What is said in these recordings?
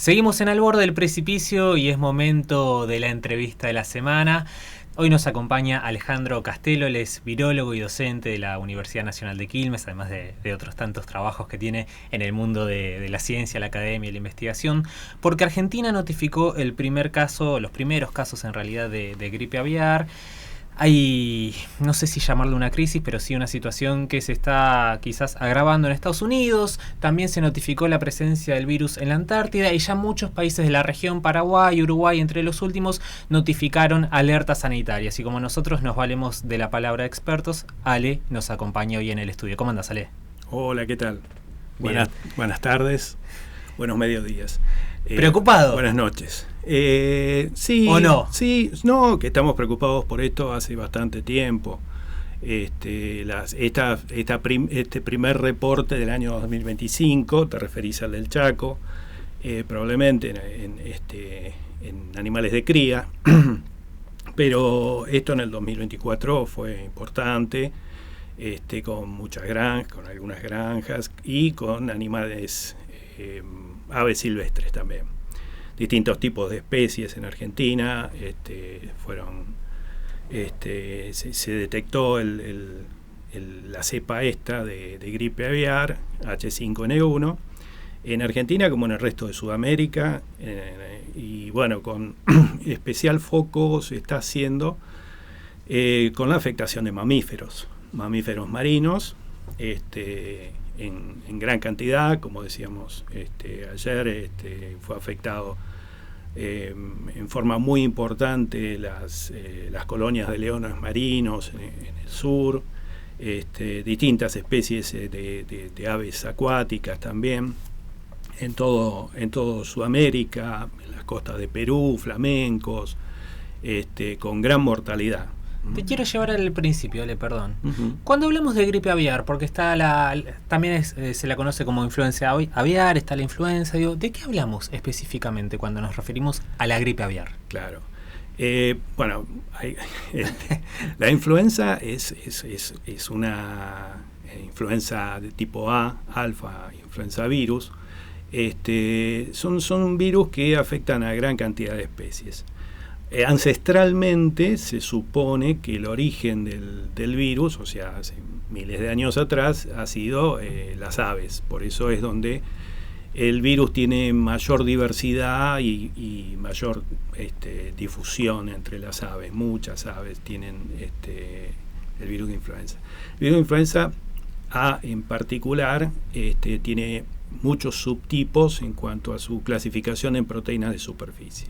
Seguimos en Al Borde del Precipicio y es momento de la entrevista de la semana. Hoy nos acompaña Alejandro Castelo, él es virólogo y docente de la Universidad Nacional de Quilmes, además de otros tantos trabajos que tiene en el mundo de la ciencia, la academia y la investigación, porque Argentina notificó el primer caso, los primeros casos en realidad de gripe aviar. Hay, no sé si llamarlo una crisis, pero sí una situación que se está quizás agravando en Estados Unidos. También se notificó la presencia del virus en la Antártida y ya muchos países de la región, Paraguay, Uruguay, entre los últimos, notificaron alertas sanitarias. Y como nosotros nos valemos de la palabra de expertos, Ale nos acompaña hoy en el estudio. ¿Cómo andas, Ale? Hola, ¿qué tal? Buenas tardes, buenos mediodías. ¿Preocupado? Buenas noches. Sí. ¿O no? Sí, no, que estamos preocupados por esto hace bastante tiempo. Este primer reporte del año 2025, te referís al del Chaco, probablemente en animales de cría, pero esto en el 2024 fue importante, con muchas granjas, con algunas granjas y con animales, aves silvestres también. Distintos tipos de especies en Argentina se detectó la cepa esta de gripe aviar, H5N1, en Argentina como en el resto de Sudamérica, y bueno, con especial foco se está haciendo con la afectación de mamíferos marinos, en gran cantidad, como decíamos ayer, fue afectado en forma muy importante las colonias de leones marinos en el sur, distintas especies de aves acuáticas también, en todo Sudamérica, en las costas de Perú, flamencos, con gran mortalidad. Te quiero llevar al principio, Ale, perdón. Uh-huh. Cuando hablamos de gripe aviar, porque está también se la conoce como influenza aviar, está la influenza, ¿de qué hablamos específicamente cuando nos referimos a la gripe aviar? Claro. La influenza es una influenza de tipo A, alfa, influenza virus. Son virus que afectan a gran cantidad de especies. Ancestralmente se supone que el origen del virus, o sea, hace miles de años atrás, ha sido las aves. Por eso es donde el virus tiene mayor diversidad y mayor difusión entre las aves. Muchas aves tienen el virus de influenza. El virus de influenza A en particular tiene muchos subtipos en cuanto a su clasificación en proteínas de superficie.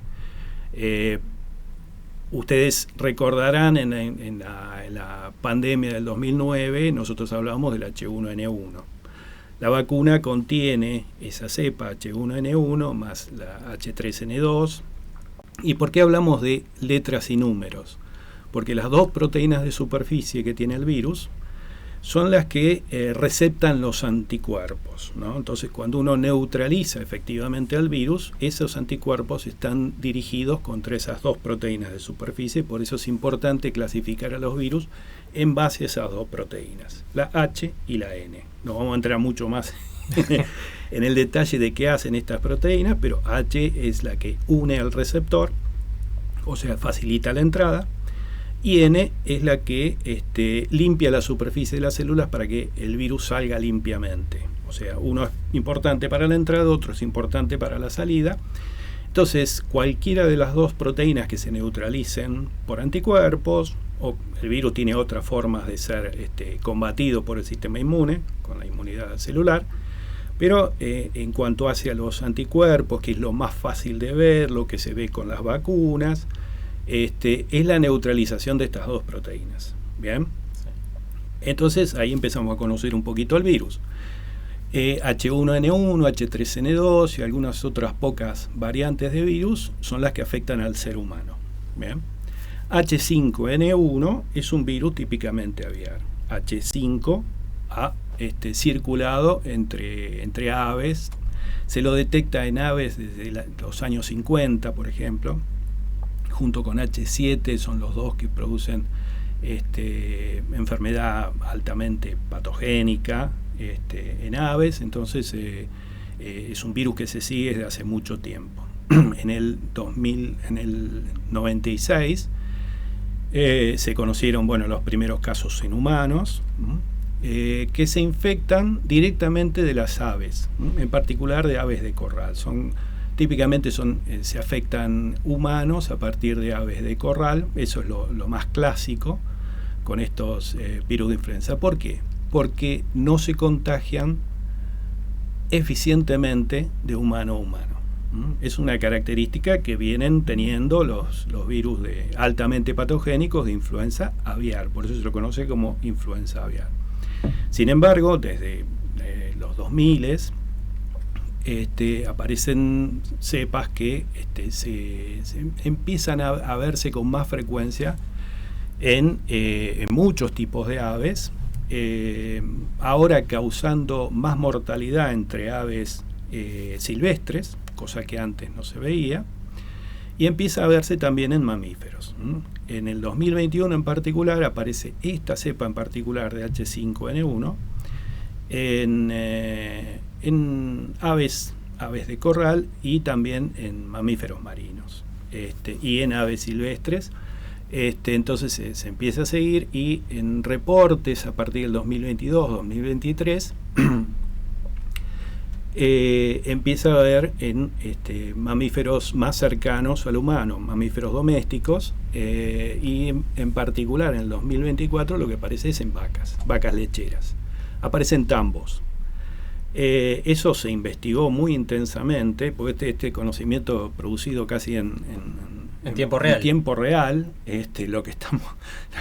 Ustedes recordarán en la pandemia del 2009, nosotros hablábamos del H1N1. La vacuna contiene esa cepa H1N1 más la H3N2. ¿Y por qué hablamos de letras y números? Porque las dos proteínas de superficie que tiene el virus son las que receptan los anticuerpos, ¿no? Entonces, cuando uno neutraliza efectivamente al virus, esos anticuerpos están dirigidos contra esas dos proteínas de superficie. Por eso es importante clasificar a los virus en base a esas dos proteínas, la H y la N. No vamos a entrar mucho más en el detalle de qué hacen estas proteínas, pero H es la que une al receptor, o sea, facilita la entrada, y N es la que limpia la superficie de las células para que el virus salga limpiamente. O sea, uno es importante para la entrada, otro es importante para la salida. Entonces, cualquiera de las dos proteínas que se neutralicen por anticuerpos, o el virus tiene otras formas de ser combatido por el sistema inmune, con la inmunidad celular, pero en cuanto hacia los anticuerpos, que es lo más fácil de ver, lo que se ve con las vacunas, es la neutralización de estas dos proteínas. Bien, entonces ahí empezamos a conocer un poquito el virus. H1N1, H3N2 y algunas otras pocas variantes de virus son las que afectan al ser humano. Bien, H5N1 es un virus típicamente aviar. H5 ha circulado entre aves. Se lo detecta en aves desde los años 50, por ejemplo. Junto con H7 son los dos que producen enfermedad altamente patogénica en aves. Entonces es un virus que se sigue desde hace mucho tiempo. En el 96 se conocieron, bueno, los primeros casos en humanos, que se infectan directamente de las aves, en particular de aves de corral. Típicamente se afectan humanos a partir de aves de corral. Eso es lo más clásico con estos virus de influenza. ¿Por qué? Porque no se contagian eficientemente de humano a humano. Es una característica que vienen teniendo los virus altamente patogénicos de influenza aviar. Por eso se lo conoce como influenza aviar. Sin embargo, desde los 2000 aparecen cepas que se empiezan a verse con más frecuencia en muchos tipos de aves, ahora causando más mortalidad entre aves silvestres, cosa que antes no se veía, y empieza a verse también en mamíferos. En el 2021 en particular aparece esta cepa en particular de H5N1 en aves de corral y también en mamíferos marinos y en aves silvestres. Entonces se empieza a seguir, y en reportes a partir del 2022-2023 empieza a haber en mamíferos más cercanos al humano, mamíferos domésticos, y en particular en el 2024 lo que aparece es en vacas lecheras. Aparecen tambos. Eso se investigó muy intensamente, porque este conocimiento producido casi en tiempo real. En tiempo real,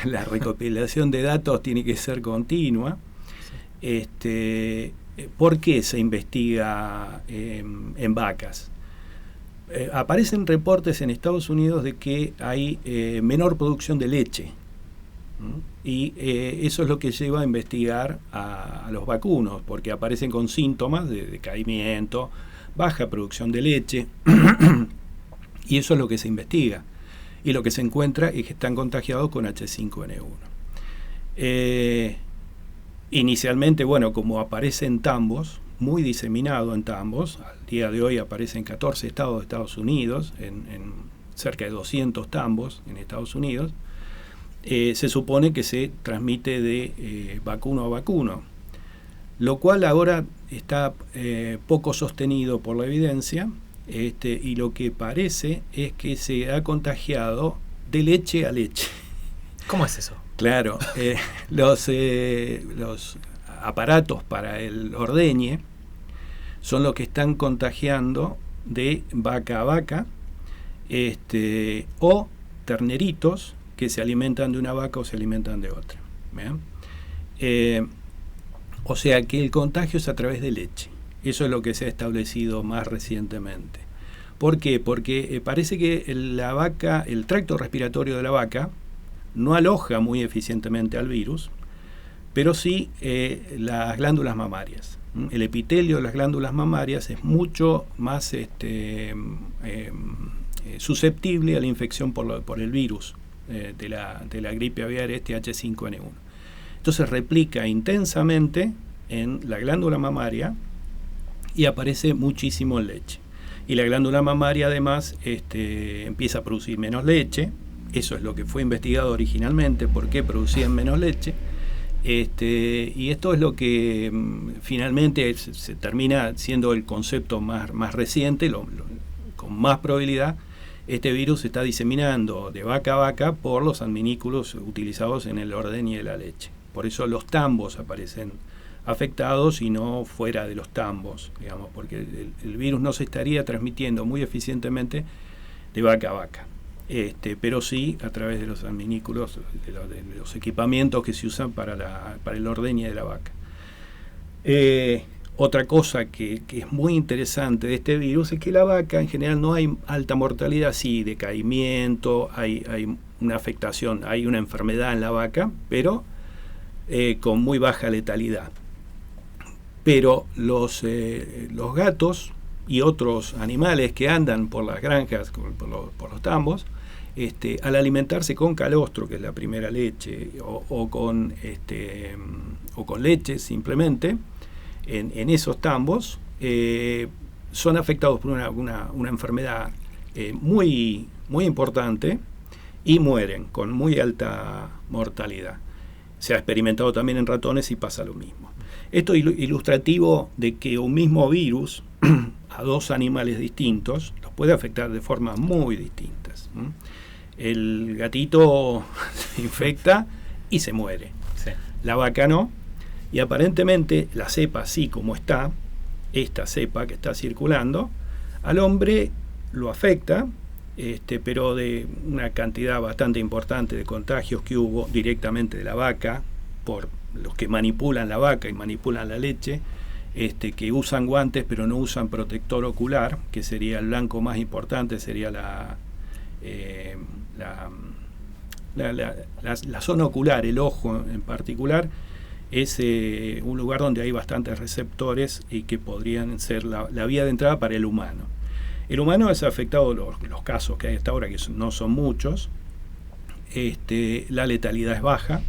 la recopilación de datos tiene que ser continua. Sí. ¿Por qué se investiga en vacas? Aparecen reportes en Estados Unidos de que hay menor producción de leche. Y eso es lo que lleva a investigar a los vacunos, porque aparecen con síntomas de decaimiento, baja producción de leche, y eso es lo que se investiga. Y lo que se encuentra es que están contagiados con H5N1. Inicialmente, bueno, como aparece en tambos, muy diseminado en tambos, al día de hoy aparece en 14 estados de Estados Unidos, en cerca de 200 tambos en Estados Unidos. Se supone que se transmite de vacuno a vacuno, lo cual ahora está poco sostenido por la evidencia, y lo que parece es que se ha contagiado de leche a leche. ¿Cómo es eso? Claro, los aparatos para el ordeñe son los que están contagiando de vaca a vaca, o terneritos que se alimentan de una vaca o se alimentan de otra. O sea que el contagio es a través de leche. Eso es lo que se ha establecido más recientemente. ¿Por qué? Porque parece que el tracto respiratorio de la vaca no aloja muy eficientemente al virus, pero sí las glándulas mamarias. El epitelio de las glándulas mamarias es mucho más susceptible a la infección por el virus de la gripe aviar H5N1. Entonces replica intensamente en la glándula mamaria y aparece muchísimo en leche. Y la glándula mamaria además empieza a producir menos leche. Eso es lo que fue investigado originalmente, por qué producían menos leche. Y esto es lo que finalmente se termina siendo el concepto más reciente, con más probabilidad. Este virus se está diseminando de vaca a vaca por los adminículos utilizados en el ordeñe de la leche. Por eso los tambos aparecen afectados y no fuera de los tambos, digamos, porque el virus no se estaría transmitiendo muy eficientemente de vaca a vaca, pero sí a través de los adminículos, de los equipamientos que se usan para el ordeñe de la vaca. Otra cosa que es muy interesante de este virus es que la vaca en general no hay alta mortalidad, sí, decaimiento, hay una afectación, hay una enfermedad en la vaca, pero con muy baja letalidad. Pero los gatos y otros animales que andan por las granjas, por los tambos, al alimentarse con calostro, que es la primera leche, o con leche simplemente, en esos tambos, son afectados por una enfermedad muy, muy importante y mueren con muy alta mortalidad. Se ha experimentado también en ratones y pasa lo mismo. Esto es ilustrativo de que un mismo virus a dos animales distintos los puede afectar de formas muy distintas. El gatito se infecta y se muere. Sí. La vaca no. Y aparentemente la cepa, así como está, esta cepa que está circulando, al hombre lo afecta, pero de una cantidad bastante importante de contagios que hubo directamente de la vaca, por los que manipulan la vaca y manipulan la leche, que usan guantes pero no usan protector ocular, que sería el blanco más importante, sería la zona ocular, el ojo en particular. Es un lugar donde hay bastantes receptores y que podrían ser la vía de entrada para el humano. El humano es afectado, los casos que hay hasta ahora, que no son muchos, la letalidad es baja,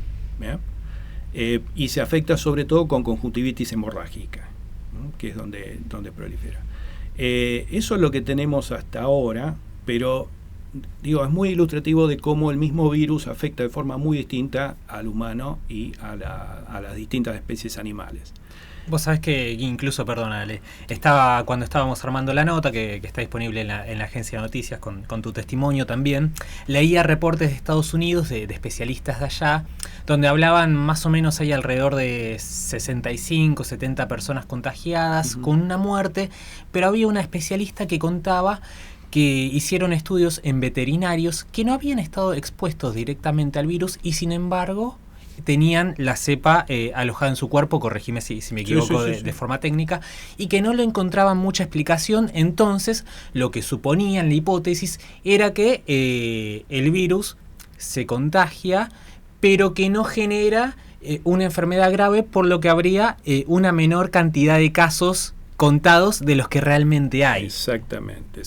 y se afecta sobre todo con conjuntivitis hemorrágica, ¿no? Que es donde prolifera. Eso es lo que tenemos hasta ahora, pero digo, es muy ilustrativo de cómo el mismo virus afecta de forma muy distinta al humano y a las distintas especies animales. Vos sabés que incluso, perdónale, cuando estábamos armando la nota, que está disponible en la agencia de noticias con tu testimonio también, leía reportes de Estados Unidos de especialistas de allá, donde hablaban más o menos hay alrededor de 65, 70 personas contagiadas, con una muerte, pero había una especialista que contaba que hicieron estudios en veterinarios que no habían estado expuestos directamente al virus y sin embargo tenían la cepa alojada en su cuerpo, corregime si me equivoco de forma técnica, y que no le encontraban mucha explicación. Entonces lo que suponían, la hipótesis, era que el virus se contagia pero que no genera una enfermedad grave, por lo que habría una menor cantidad de casos contados de los que realmente hay. Exactamente.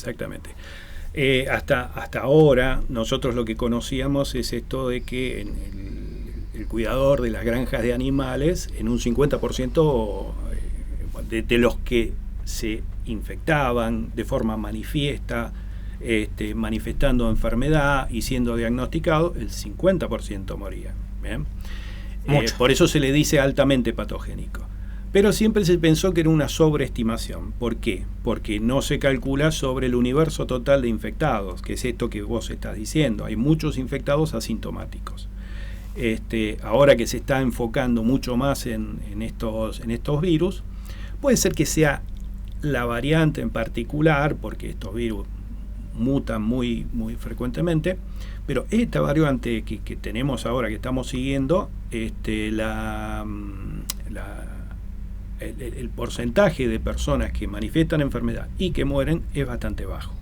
Hasta ahora nosotros lo que conocíamos es esto de que el cuidador de las granjas de animales, en un 50% de los que se infectaban de forma manifiesta, manifestando enfermedad y siendo diagnosticado, el 50% moría. ¿Bien? Por eso se le dice altamente patogénico. Pero siempre se pensó que era una sobreestimación. ¿Por qué? Porque no se calcula sobre el universo total de infectados, que es esto que vos estás diciendo. Hay muchos infectados asintomáticos. Ahora que se está enfocando mucho más en estos virus, puede ser que sea la variante en particular, porque estos virus mutan muy, muy frecuentemente, pero esta variante que tenemos ahora, que estamos siguiendo, el porcentaje de personas que manifiestan enfermedad y que mueren es bastante bajo.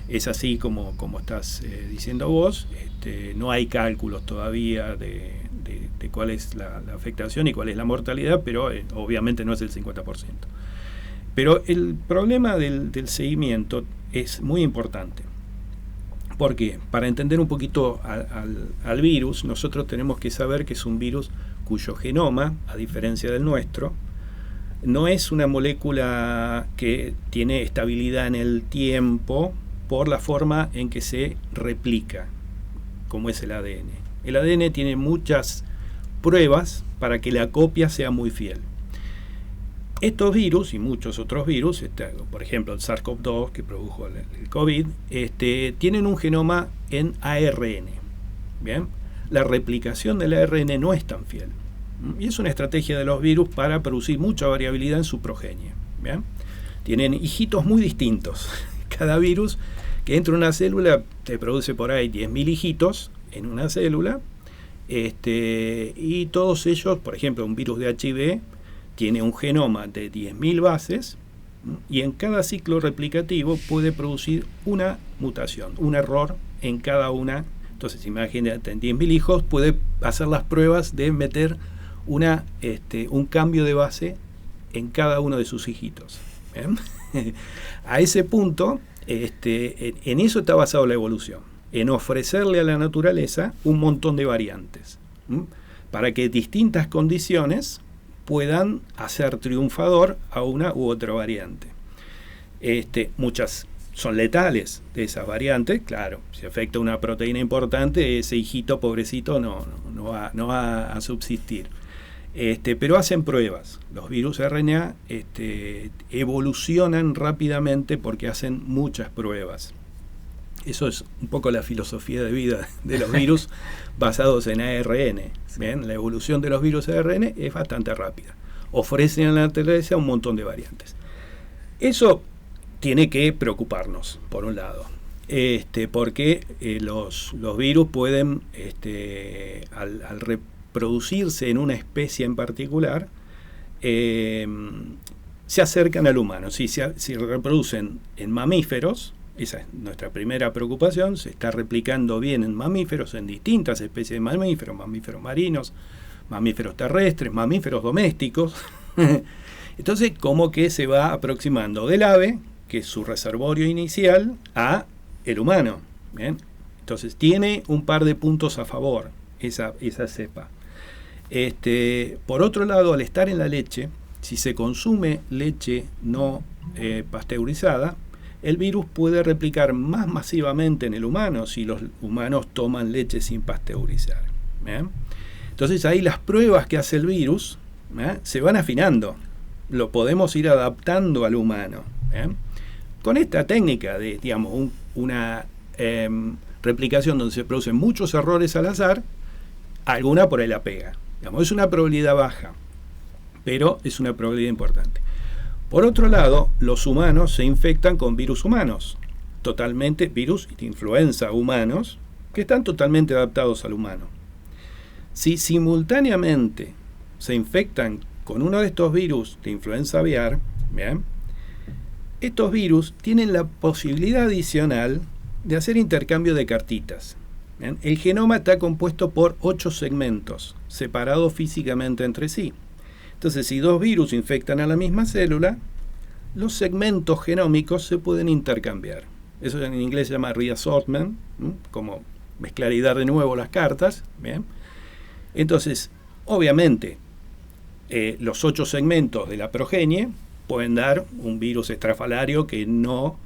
Es así como estás diciendo vos. No hay cálculos todavía de cuál es la afectación y cuál es la mortalidad, pero obviamente no es el 50%. Pero el problema del seguimiento es muy importante. Porque para entender un poquito al virus, nosotros tenemos que saber que es un virus cuyo genoma, a diferencia del nuestro, no es una molécula que tiene estabilidad en el tiempo por la forma en que se replica, como es el ADN. El ADN tiene muchas pruebas para que la copia sea muy fiel. Estos virus y muchos otros virus, por ejemplo el SARS-CoV-2 que produjo el COVID, tienen un genoma en ARN. ¿Bien? La replicación del ARN no es tan fiel. Y es una estrategia de los virus para producir mucha variabilidad en su progenie. ¿Bien? Tienen hijitos muy distintos. Cada virus que entra en una célula te produce por ahí 10.000 hijitos en una célula, y todos ellos, por ejemplo, un virus de HIV tiene un genoma de 10.000 bases y en cada ciclo replicativo puede producir una mutación, un error en cada una. Entonces, imagínate, en 10.000 hijos puede hacer las pruebas de meter un cambio de base en cada uno de sus hijitos. A ese punto, en eso está basado la evolución, en ofrecerle a la naturaleza un montón de variantes, para que distintas condiciones puedan hacer triunfador a una u otra variante. Muchas son letales de esas variantes, claro, si afecta una proteína importante, ese hijito pobrecito no va a subsistir. Pero hacen pruebas. Los virus RNA evolucionan rápidamente porque hacen muchas pruebas. Eso es un poco la filosofía de vida de los virus basados en ARN. ¿Bien? La evolución de los virus ARN es bastante rápida. Ofrecen a la naturaleza un montón de variantes. Eso tiene que preocuparnos, por un lado. Porque los virus pueden, al reproducirse en una especie en particular, se acercan al humano. Si reproducen en mamíferos, esa es nuestra primera preocupación, se está replicando bien en mamíferos, en distintas especies de mamíferos, mamíferos marinos, mamíferos terrestres, mamíferos domésticos. Entonces, como que se va aproximando del ave, que es su reservorio inicial, a el humano. ¿Bien? Entonces, tiene un par de puntos a favor esa cepa. Por otro lado, al estar en la leche, si se consume leche no pasteurizada, el virus puede replicar más masivamente en el humano si los humanos toman leche sin pasteurizar. ¿Bien? Entonces ahí las pruebas que hace el virus se van afinando. Lo podemos ir adaptando al humano. ¿Bien? Con esta técnica de, digamos, una replicación donde se producen muchos errores al azar, alguna por ahí la pega. Digamos, es una probabilidad baja, pero es una probabilidad importante. Por otro lado, los humanos se infectan con virus humanos, virus de influenza humanos, que están totalmente adaptados al humano. Si simultáneamente se infectan con uno de estos virus de influenza aviar, ¿bien? Estos virus tienen la posibilidad adicional de hacer intercambio de cartitas. ¿Bien? El genoma está compuesto por 8 segmentos, separados físicamente entre sí. Entonces, si dos virus infectan a la misma célula, los segmentos genómicos se pueden intercambiar. Eso en inglés se llama reassortment, como mezclar y dar de nuevo las cartas. ¿Bien? Entonces, obviamente, los 8 segmentos de la progenie pueden dar un virus estrafalario que no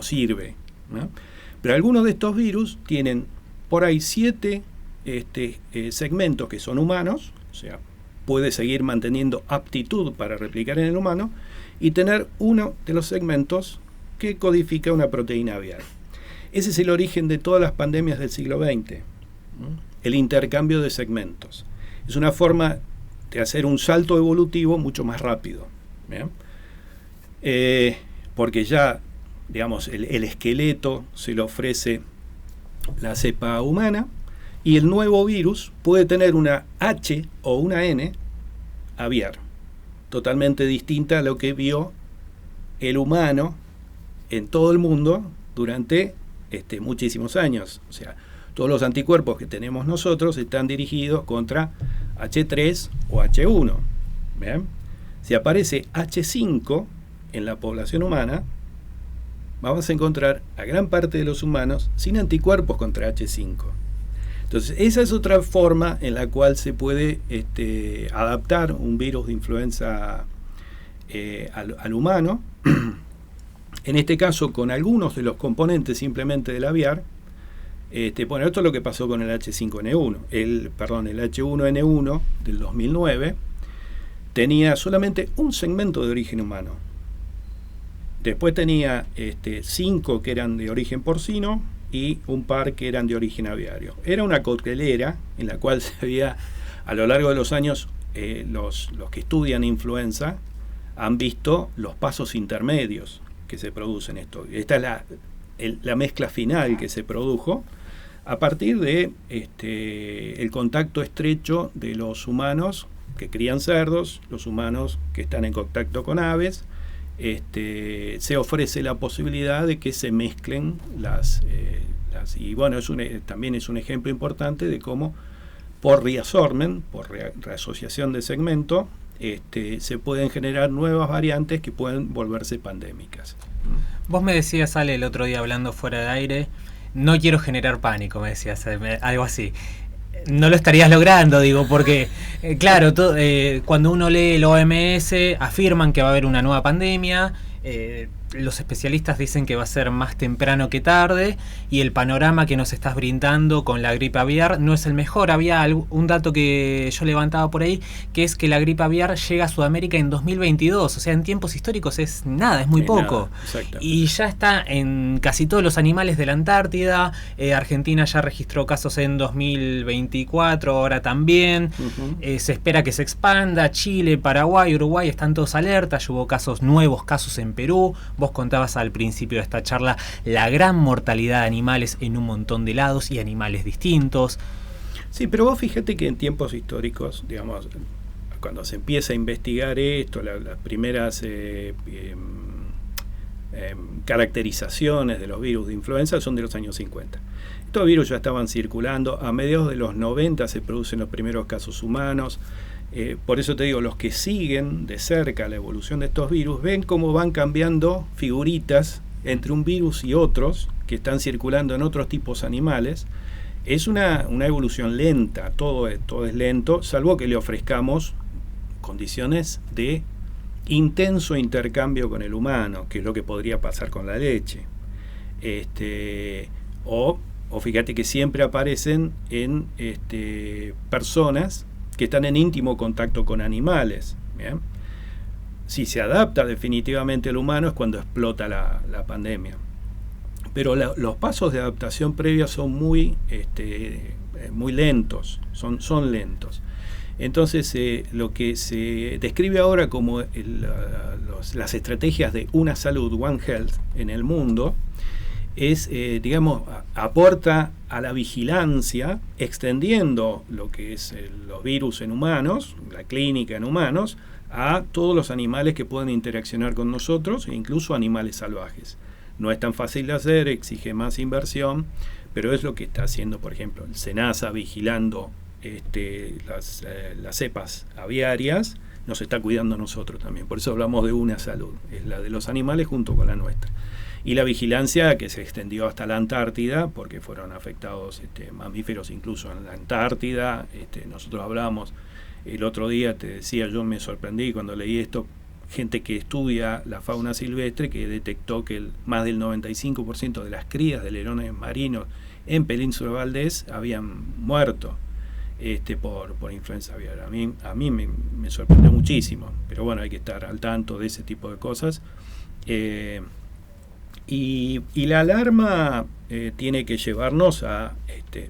sirve, ¿no? Pero algunos de estos virus tienen por ahí 7 segmentos que son humanos, o sea, puede seguir manteniendo aptitud para replicar en el humano, y tener uno de los segmentos que codifica una proteína aviar. Ese es el origen de todas las pandemias del siglo XX, ¿no? El intercambio de segmentos. Es una forma de hacer un salto evolutivo mucho más rápido. ¿Bien? Porque ya, digamos, el esqueleto se lo ofrece la cepa humana, y el nuevo virus puede tener una H o una N aviar, totalmente distinta a lo que vio el humano en todo el mundo durante muchísimos años. O sea, todos los anticuerpos que tenemos nosotros están dirigidos contra H3 o H1. ¿Bien? Si aparece H5 en la población humana, vamos a encontrar a gran parte de los humanos sin anticuerpos contra H5. Entonces, esa es otra forma en la cual se puede adaptar un virus de influenza al humano. En este caso, con algunos de los componentes simplemente del aviar. Bueno, esto es lo que pasó con el H5N1. El H1N1 del 2009 tenía solamente un segmento de origen humano. Después tenía 5 que eran de origen porcino y un par que eran de origen aviario. Era una coctelera en la cual se había, a lo largo de los años, los que estudian influenza han visto los pasos intermedios que se producen esto. Esta es la mezcla final que se produjo a partir de el contacto estrecho de los humanos que crían cerdos, los humanos que están en contacto con aves. Se ofrece la posibilidad de que se mezclen y bueno, también es un ejemplo importante de cómo por reassortment, por reasociación de segmento, se pueden generar nuevas variantes que pueden volverse pandémicas. Vos me decías, Ale, el otro día hablando fuera de aire, no quiero generar pánico, me decías, algo así. No lo estarías logrando, digo, porque, claro, cuando uno lee el OMS, afirman que va a haber una nueva pandemia. Los especialistas dicen que va a ser más temprano que tarde, y el panorama que nos estás brindando con la gripe aviar no es el mejor. Había un dato que yo levantaba por ahí, que es que la gripe aviar llega a Sudamérica en 2022, o sea, en tiempos históricos es nada, es muy poco. Y ya está en casi todos los animales de la Antártida. Argentina ya registró casos en 2024, ahora también. Se espera que se expanda. Chile, Paraguay, Uruguay están todos alertas. Hubo nuevos casos en Perú. Vos contabas al principio de esta charla la gran mortalidad de animales en un montón de lados y animales distintos. Sí, pero vos fíjate que en tiempos históricos, digamos, cuando se empieza a investigar esto, las primeras caracterizaciones de los virus de influenza son de los años 50. Estos virus ya estaban circulando. A mediados de los 90 se producen los primeros casos humanos. Por eso te digo, los que siguen de cerca la evolución de estos virus ven cómo van cambiando figuritas entre un virus y otros que están circulando en otros tipos animales. Es una evolución lenta, todo es lento, salvo que le ofrezcamos condiciones de intenso intercambio con el humano, que es lo que podría pasar con la leche. O fíjate que siempre aparecen en personas que están en íntimo contacto con animales. ¿Bien? Si se adapta definitivamente el humano es cuando explota la pandemia. Pero los pasos de adaptación previa son muy lentos, son lentos. Entonces, lo que se describe ahora como las estrategias de una salud, One Health, en el mundo, es, aporta a la vigilancia, extendiendo lo que es los virus en humanos, la clínica en humanos, a todos los animales que pueden interaccionar con nosotros, e incluso animales salvajes. No es tan fácil de hacer, exige más inversión, pero es lo que está haciendo, por ejemplo, el SENASA vigilando las cepas aviarias, nos está cuidando a nosotros también. Por eso hablamos de una salud, es la de los animales junto con la nuestra. Y la vigilancia que se extendió hasta la Antártida, porque fueron afectados mamíferos incluso en la Antártida. Nosotros hablamos el otro día, te decía, yo me sorprendí cuando leí esto, gente que estudia la fauna silvestre, que detectó que más del 95% de las crías de leones marinos en Península Valdés habían muerto por influenza aviar. A mí me sorprendió muchísimo, pero bueno, hay que estar al tanto de ese tipo de cosas. Y la alarma tiene que llevarnos a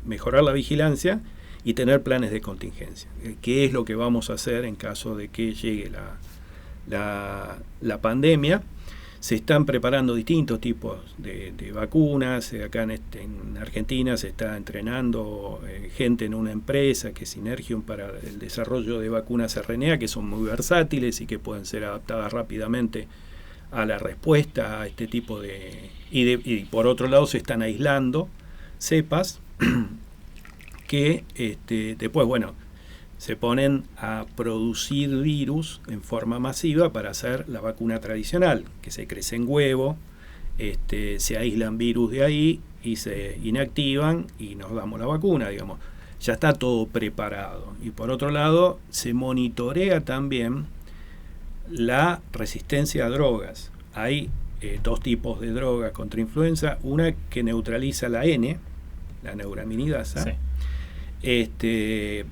mejorar la vigilancia y tener planes de contingencia. ¿Qué es lo que vamos a hacer en caso de que llegue la pandemia? Se están preparando distintos tipos de vacunas. Acá en Argentina se está entrenando gente en una empresa que es Synergium para el desarrollo de vacunas RNA, que son muy versátiles y que pueden ser adaptadas rápidamente a la respuesta a este tipo y por otro lado se están aislando cepas que después, bueno, se ponen a producir virus en forma masiva para hacer la vacuna tradicional, que se crece en huevo, se aíslan virus de ahí y se inactivan y nos damos la vacuna, digamos. Ya está todo preparado. Y por otro lado, se monitorea también la resistencia a drogas. Hay dos tipos de drogas contra influenza, una que neutraliza la N, la neuraminidasa. Sí. El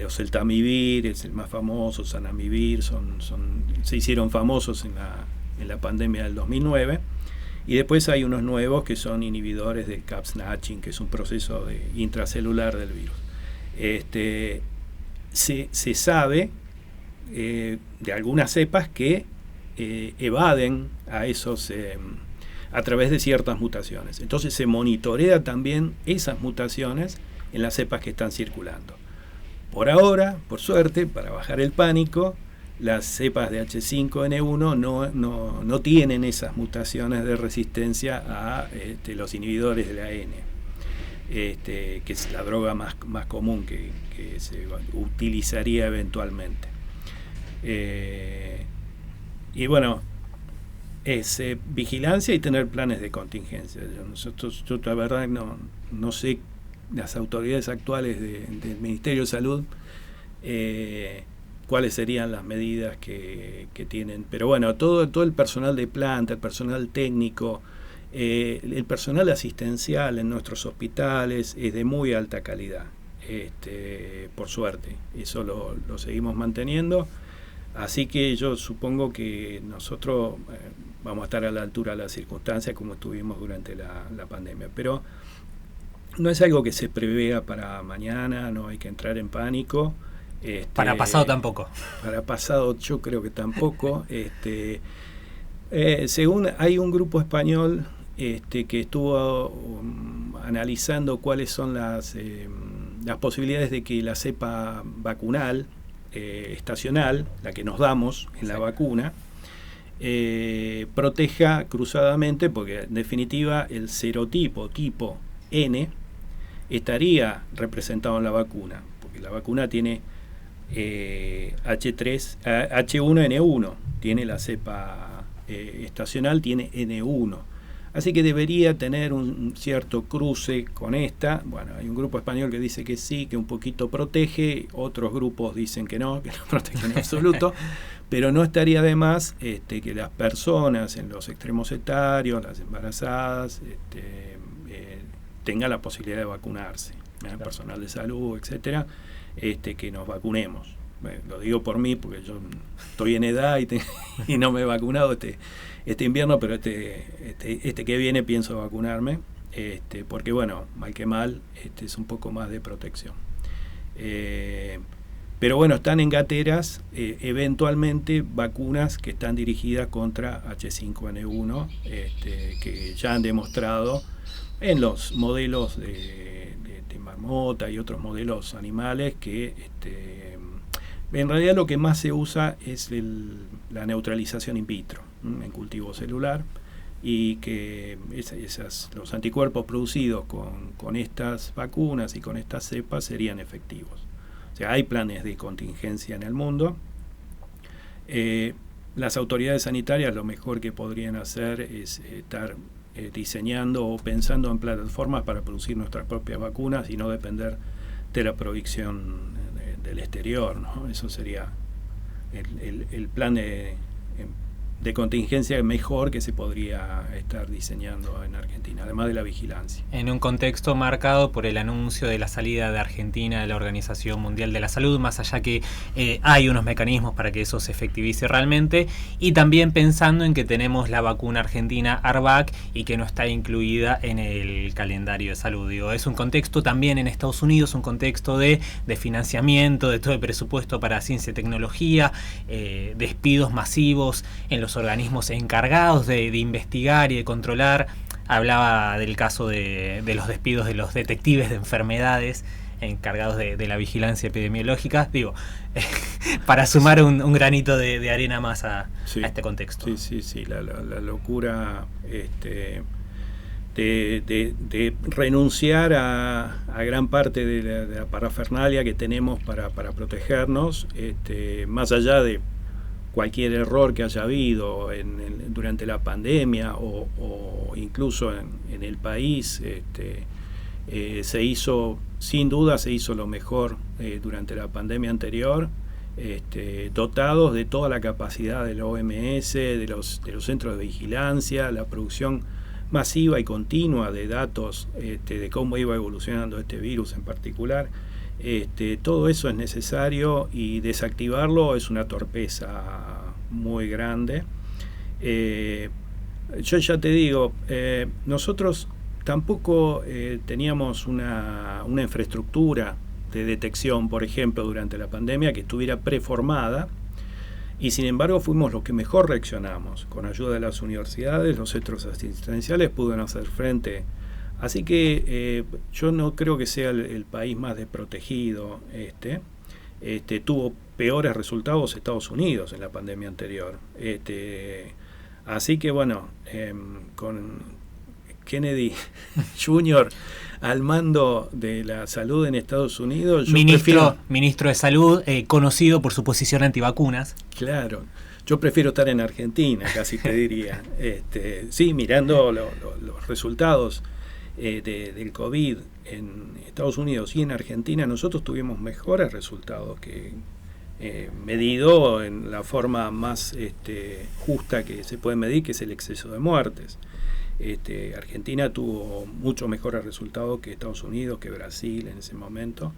oseltamivir es el más famoso, zanamivir, se hicieron famosos en la pandemia del 2009. Y después hay unos nuevos que son inhibidores del capsnatching, que es un proceso intracelular del virus. Se sabe de algunas cepas que evaden a esos a través de ciertas mutaciones. Entonces se monitorea también esas mutaciones en las cepas que están circulando. Por ahora, por suerte, para bajar el pánico, las cepas de H5N1 no tienen esas mutaciones de resistencia a los inhibidores de la N, que es la droga más común que se utilizaría eventualmente. Y bueno, es vigilancia y tener planes de contingencia. Yo la verdad no sé las autoridades actuales del Ministerio de Salud cuáles serían las medidas que tienen. Pero bueno, todo el personal de planta, el personal técnico, el personal asistencial en nuestros hospitales es de muy alta calidad, por suerte. Eso lo seguimos manteniendo. Así que yo supongo que nosotros vamos a estar a la altura de las circunstancias como estuvimos durante la pandemia. Pero no es algo que se prevea para mañana, no hay que entrar en pánico. Para pasado tampoco. Para pasado yo creo que tampoco. Según hay un grupo español que estuvo analizando cuáles son las posibilidades de que la cepa vacunal estacional, la que nos damos en la vacuna, proteja cruzadamente, porque en definitiva el serotipo tipo N estaría representado en la vacuna, porque la vacuna tiene H1N1, tiene la cepa estacional, tiene N1. Así que debería tener un cierto cruce con esta. Bueno, hay un grupo español que dice que sí, que un poquito protege, otros grupos dicen que no protege en absoluto, pero no estaría de más que las personas en los extremos etarios, las embarazadas, tengan la posibilidad de vacunarse, personal de salud, etcétera, que nos vacunemos. Bueno, lo digo por mí, porque yo estoy en edad y no me he vacunado este invierno, pero este que viene pienso vacunarme, porque bueno, mal que mal, es un poco más de protección. Pero bueno, están en gateras eventualmente vacunas que están dirigidas contra H5N1, que ya han demostrado en los modelos de marmota y otros modelos animales que en realidad lo que más se usa es la neutralización in vitro en cultivo celular, y que los anticuerpos producidos con estas vacunas y con estas cepas serían efectivos. O sea, hay planes de contingencia en el mundo. Las autoridades sanitarias lo mejor que podrían hacer es estar diseñando o pensando en plataformas para producir nuestras propias vacunas y no depender de la provisión del exterior, ¿no? Eso sería el plan de contingencia mejor que se podría estar diseñando en Argentina, además de la vigilancia. En un contexto marcado por el anuncio de la salida de Argentina de la Organización Mundial de la Salud, más allá que hay unos mecanismos para que eso se efectivice realmente, y también pensando en que tenemos la vacuna argentina ARVAC y que no está incluida en el calendario de salud. Digo, es un contexto también en Estados Unidos, un contexto de financiamiento, de todo el presupuesto para ciencia y tecnología, despidos masivos en los organismos encargados de investigar y de controlar. Hablaba del caso de los despidos de los detectives de enfermedades encargados de la vigilancia epidemiológica. Digo, para sumar un granito de arena más a este contexto. Sí, la locura de renunciar a gran parte de la parafernalia que tenemos para protegernos, más allá de cualquier error que haya habido durante la pandemia o incluso en el país, sin duda se hizo lo mejor durante la pandemia anterior, dotados de toda la capacidad de la OMS, de los centros de vigilancia, la producción masiva y continua de datos de cómo iba evolucionando este virus en particular. Todo eso es necesario, y desactivarlo es una torpeza muy grande. Yo ya te digo, nosotros tampoco teníamos una infraestructura de detección, por ejemplo, durante la pandemia que estuviera preformada, y sin embargo fuimos los que mejor reaccionamos. Con ayuda de las universidades, los centros asistenciales pudieron hacer frente. Así que yo no creo que sea el país más desprotegido. Tuvo peores resultados Estados Unidos en la pandemia anterior. Así que bueno, con Kennedy Jr. al mando de la salud en Estados Unidos, ministro de Salud, conocido por su posición antivacunas. Claro. Yo prefiero estar en Argentina, casi te diría. Sí, mirando los resultados. del COVID en Estados Unidos y en Argentina, nosotros tuvimos mejores resultados que medido en la forma más justa que se puede medir, que es el exceso de muertes. Argentina tuvo mucho mejores resultados que Estados Unidos, que Brasil en ese momento,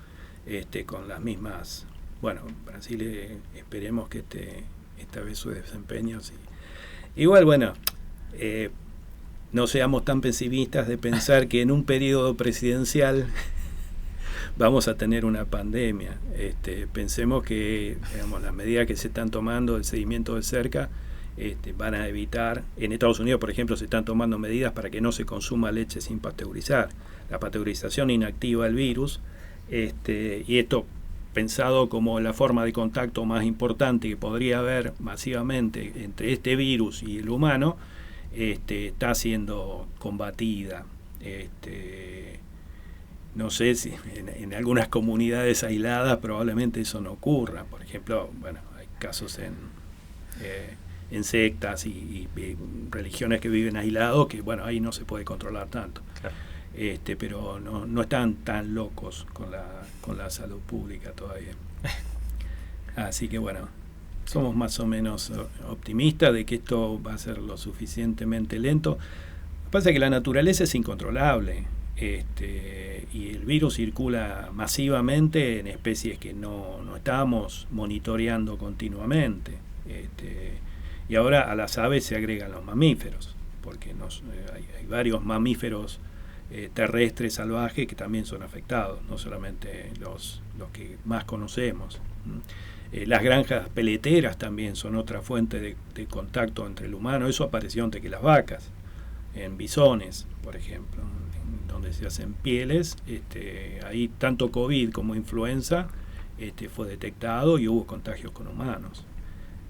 con las mismas. Bueno, Brasil esperemos que esta vez su desempeño sí. Igual, bueno, no seamos tan pesimistas de pensar que en un periodo presidencial vamos a tener una pandemia. Pensemos que, digamos, las medidas que se están tomando, el seguimiento de cerca, van a evitar. En Estados Unidos, por ejemplo, se están tomando medidas para que no se consuma leche sin pasteurizar. La pasteurización inactiva el virus, y esto pensado como la forma de contacto más importante que podría haber masivamente entre este virus y el humano, está siendo combatida. No sé si en algunas comunidades aisladas probablemente eso no ocurra. Por ejemplo, bueno, hay casos en sectas y religiones que viven aislados que, bueno, ahí no se puede controlar tanto. Claro. Pero no están tan locos con la salud pública todavía. Así que, bueno, somos más o menos optimistas de que esto va a ser lo suficientemente lento. Lo que pasa es que la naturaleza es incontrolable, y el virus circula masivamente en especies que no estábamos monitoreando continuamente. Y ahora a las aves se agregan los mamíferos, porque hay varios mamíferos terrestres salvajes que también son afectados, no solamente los que más conocemos. Las granjas peleteras también son otra fuente de contacto entre el humano. Eso apareció antes que las vacas, en bisones, por ejemplo, donde se hacen pieles. Ahí tanto COVID como influenza fue detectado y hubo contagios con humanos.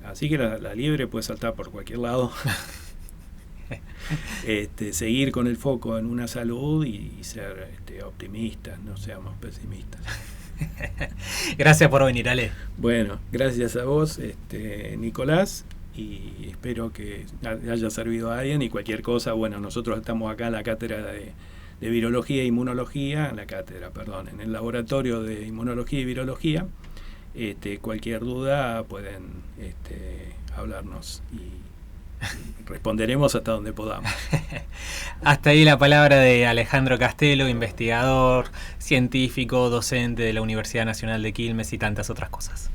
Así que la liebre puede saltar por cualquier lado. Seguir con el foco en una salud y ser optimistas, no seamos pesimistas. Gracias por venir, Ale. Bueno, gracias a vos, Nicolás, y espero que haya servido a alguien. Y cualquier cosa, bueno, nosotros estamos acá en la cátedra de virología e inmunología, en el laboratorio de inmunología y virología. Cualquier duda pueden hablarnos y responderemos hasta donde podamos. Hasta ahí la palabra de Alejandro Castelo, investigador, científico, docente de la Universidad Nacional de Quilmes y tantas otras cosas.